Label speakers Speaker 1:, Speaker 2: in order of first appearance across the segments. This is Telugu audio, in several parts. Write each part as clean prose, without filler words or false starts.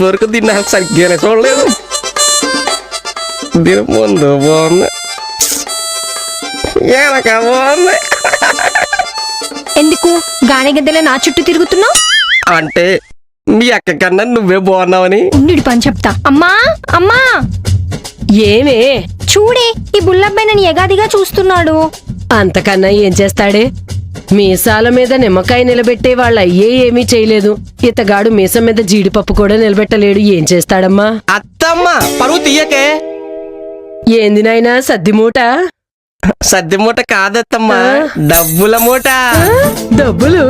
Speaker 1: వరకు దీన్ని నాకు సరిగ్గానే చూడలేదు. దీని ముందు బాగుంది, వెనక బాగుంది.
Speaker 2: ఎందుకు గానే గద్దెలా నా చుట్టూ తిరుగుతున్నావు?
Speaker 1: అంటే మీ అక్క కన్నా నువ్వే బాగున్నావని.
Speaker 2: ఉండి పని చెప్తా. అమ్మా అమ్మా,
Speaker 3: ఏమే
Speaker 2: చూడే ఈ బుల్లబ్బాయి నన్ను ఎగాదిగా చూస్తున్నాడు.
Speaker 3: అంతకన్నా ఏం చేస్తాడే? మీసాల మీద నిమ్మకాయ నిలబెట్టే వాళ్ళ అయ్యే ఏమీ చేయలేదు. ఇతగాడు మీసం మీద జీడిపప్పు కూడా నిలబెట్టలేడు. ఏం చేస్తాడమ్మా?
Speaker 1: అత్తమ్మ పరువు తీయకే.
Speaker 3: ఏంది నాయనా సద్ది మూట?
Speaker 1: సద్ది మూట కాదత్తమ్మా, డబ్బుల మూట.
Speaker 3: డబ్బులు?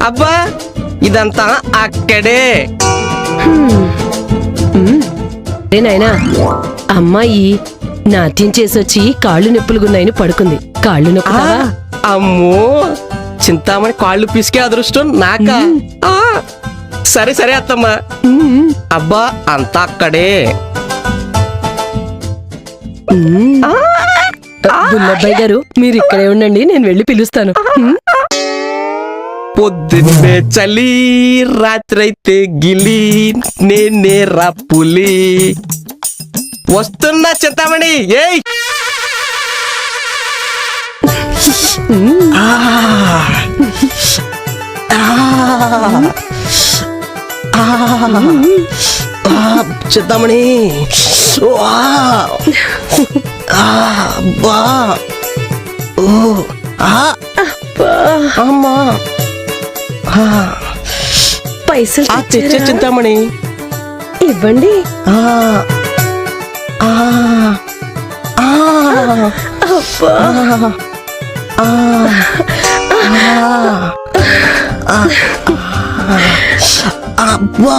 Speaker 1: అబ్బా ఇదంతా అక్కడే.
Speaker 3: నాయనా, అమ్మాయి నాట్యం చేసొచ్చి కాళ్ళు నొప్పులుగున్నాయని పడుకుంది. కాళ్ళు నొప్పుతావా?
Speaker 1: అమ్మో, చింతామణి కాళ్ళు పిసికే అదృష్టం నాకా? సరే సరే అత్తమ్మ. అబ్బా అంతా అక్కడే.
Speaker 3: బుల్లబ్బాయి గారు, మీరు ఇక్కడే ఉండండి, నేను వెళ్ళి పిలుస్తాను.
Speaker 1: పొద్దున్నే చలి, రాత్రైతే గిలి, నేనే రప్పులి. వస్తున్నా చింతామణి. ఏయ్ చింతామణి. అమ్మా
Speaker 3: పైసలు
Speaker 1: తెచ్చే చింతామణి.
Speaker 3: ఇవ్వండి.
Speaker 1: అబ్బా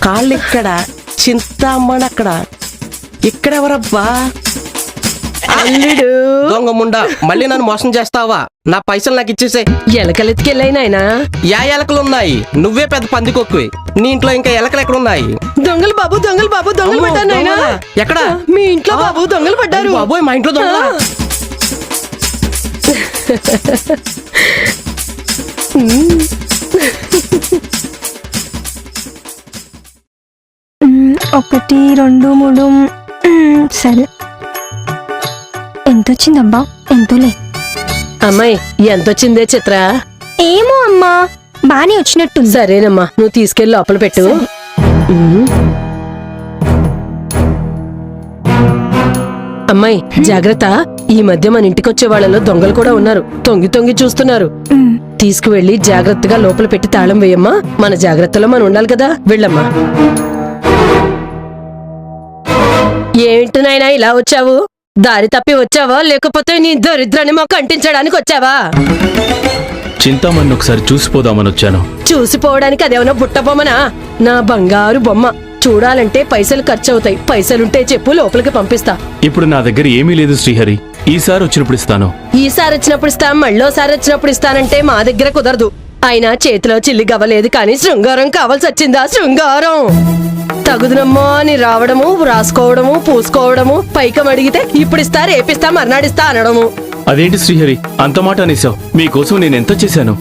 Speaker 1: కాళ్ళిక్కడ, చింతామణి అక్కడ, ఇక్కడెవరబ్బా?
Speaker 3: అల్లుడు
Speaker 1: దొంగ ముండా, మళ్ళీ నన్ను మోసం చేస్తావా? నా పైసలు నాకు ఇచ్చేసే.
Speaker 3: ఎలకలెత్తికెళ్ళాయి నాయనా.
Speaker 1: యా ఎలకలు ఉన్నాయి? నువ్వే పెద్ద పందికొక్కువి. నీ ఇంట్లో ఇంకా ఎలకలు ఎక్కడ ఉన్నాయి?
Speaker 3: దొంగలు బాబు, దొంగలు బాబు, దొంగలు పడ్డారు నాయనా.
Speaker 1: ఎక్కడ?
Speaker 3: మీ ఇంట్లో బాబు, దొంగలు పడ్డారు.
Speaker 1: బాబోయ్, మా ఇంట్లో దొంగ.
Speaker 2: ఒకటి, రెండు, మూడు. సరే, ఎంతొచ్చిందబ్బా? ఎంతోలే.
Speaker 3: అమ్మాయి ఎంతొచ్చిందే చిత్ర?
Speaker 2: ఏమో అమ్మా, బానే వచ్చినట్టుంది.
Speaker 3: సరేనమ్మా, నువ్వు తీసుకెళ్లి లోపల పెట్టు. అమ్మాయి జాగ్రత్త, ఈ మధ్య మన ఇంటికొచ్చే వాళ్ళలో దొంగలు కూడా ఉన్నారు. తొంగి తొంగి చూస్తున్నారు. తీసుకువెళ్ళి జాగ్రత్తగా లోపల పెట్టి తాళం వేయమ్మా. మన జాగ్రత్తలో మనం ఉండాలి కదా. వెళ్ళమ్మా. ఏంటి నాయనా ఇలా వచ్చావు? దారి తప్పి వచ్చావా, లేకపోతే నీ దరిద్రాన్ని మాకు అంటించడానికి వచ్చావా?
Speaker 4: చింతామణి ఒకసారి చూసిపోదామని వచ్చాను.
Speaker 3: చూసిపోవడానికి అదేమన్నా బుట్ట బొమ్మనా? నా బంగారు బొమ్మ. చూడాలంటే పైసలు ఖర్చవుతాయి. పైసలుంటే చెప్పు, లోపలికి పంపిస్తా.
Speaker 4: ఇప్పుడు నా దగ్గర ఏమీ లేదు శ్రీహరి. ఈసారి వచ్చినప్పుడు ఇస్తాను.
Speaker 3: ఈసారి వచ్చినప్పుడు ఇస్తా, మళ్ళోసారి వచ్చినప్పుడు ఇస్తానంటే మా దగ్గర కుదరదు. అయినా చేతిలో చిల్లి గవ్వలేదు, కానీ శృంగారం కావాల్సి వచ్చిందా? శృంగారం తగుదునమ్మా అని రావడము, రాసుకోవడము, పూసుకోవడము, పైకం అడిగితే ఇప్పుడిస్తా, రేపిస్తా, మర్నాడిస్తా అనడము.
Speaker 4: అదేంటి శ్రీహరి, అంత మాట అనేసావు? మీకోసం నేను ఎంత చేశాను?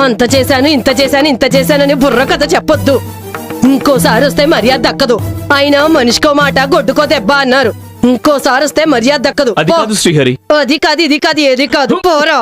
Speaker 3: అంత చేశాను, ఇంత చేశాను, ఇంత చేశానని బుర్ర కథ చెప్పొద్దు. ఇంకోసారి వస్తే మర్యాద దక్కదు. అయినా మనిషికో మాట, గొడ్డుకో దెబ్బ అన్నారు. ఇంకోసారి వస్తే మర్యాద దక్కదు.
Speaker 4: అది కాదు శ్రీహరి.
Speaker 3: అది కాదు, ఇది కాదు, ఏది కాదు, పోరా.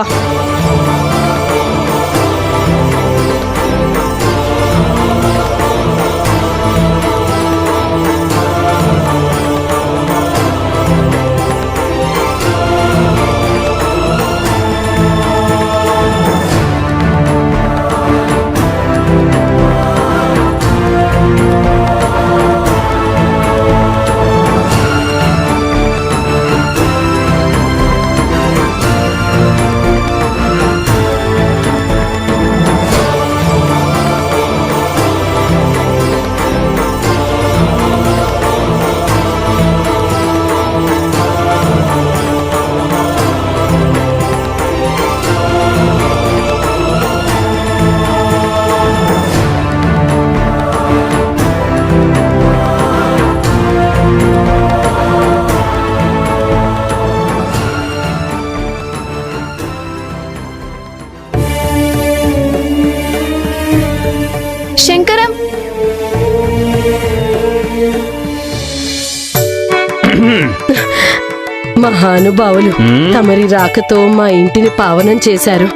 Speaker 3: మహానుభావులు తమరి రాకతో మా ఇంటిని పావనం చేశారు.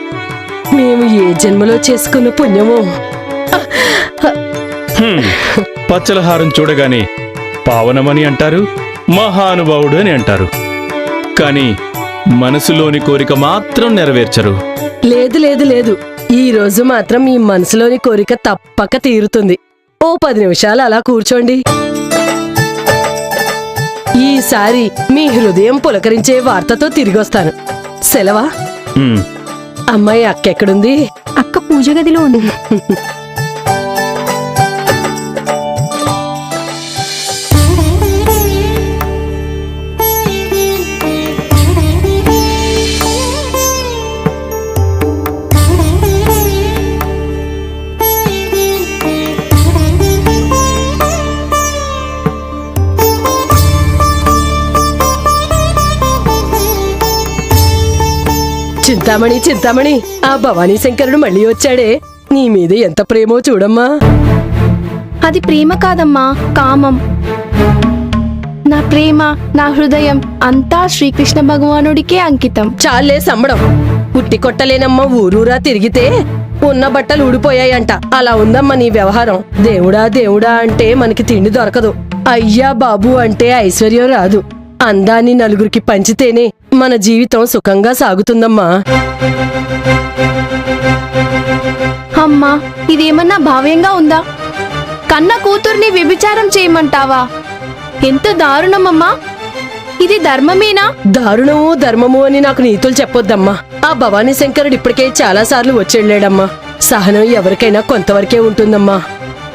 Speaker 3: మేము ఏ జన్మలో చేసుకున్న పుణ్యమో.
Speaker 4: పచ్చలహారం చూడగానే పావనమని అంటారు, మహానుభావుడు అని అంటారు. కానీ మనసులోని కోరిక మాత్రం నెరవేర్చరు.
Speaker 3: లేదు లేదు లేదు, ఈ రోజు మాత్రం మీ మనసులోని కోరిక తప్పక తీరుతుంది. ఓ 10 నిమిషాలు అలా కూర్చోండి. ఈసారి మీ హృదయం పులకరించే వార్తతో తిరిగొస్తాను. సెలవా?
Speaker 4: హ్మ్.
Speaker 3: అమ్మాయి అక్కెక్కడుంది?
Speaker 2: అక్క పూజ గదిలో ఉంది.
Speaker 3: చింతామణి చింతామణి, ఆ భవానీ శంకరుడు మళ్ళీ వచ్చాడే. నీ మీద ఎంత ప్రేమో చూడమ్మా.
Speaker 2: అది ప్రేమ కాదమ్మా, కామం. నా ప్రేమ, నా హృదయం అంతా శ్రీకృష్ణ భగవానుడికే అంకితం.
Speaker 3: చాలే సంబడం. పుట్టి కొట్టలేనమ్మా, ఊరూరా తిరిగితే ఉన్న బట్టలు ఊడిపోయాయంట. అలా ఉందమ్మా నీ వ్యవహారం. దేవుడా దేవుడా అంటే మనకి తిండి దొరకదు. అయ్యా బాబు అంటే ఐశ్వర్యం రాదు. అందాన్ని నలుగురికి పంచితేనే మన జీవితం సుఖంగా సాగుతుందమ్మా.
Speaker 2: అమ్మా, ఇదేమన్నా భావ్యంగా ఉందా? కన్న కూతుర్ని వ్యభిచారం చేయమంటావా? ఎంత దారుణమమ్మా! ఇది ధర్మమేనా?
Speaker 3: దారుణము ధర్మము అని నాకు నీతులు చెప్పొద్దమ్మా. ఆ భవానీ శంకరుడు ఇప్పటికే చాలా సార్లు వచ్చెళ్ళాడమ్మా. సహనం ఎవరికైనా కొంతవరకే ఉంటుందమ్మా.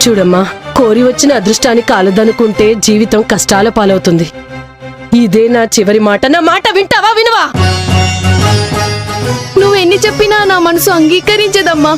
Speaker 3: చూడమ్మా, కోరి వచ్చిన అదృష్టాన్ని కాలదనుకుంటే జీవితం కష్టాల పాలవుతుంది. ఇదే నా చివరి మాట. నా మాట వింటావా వినవా?
Speaker 2: నువ్వెన్ని చెప్పినా నా మనసు అంగీకరించదమ్మా.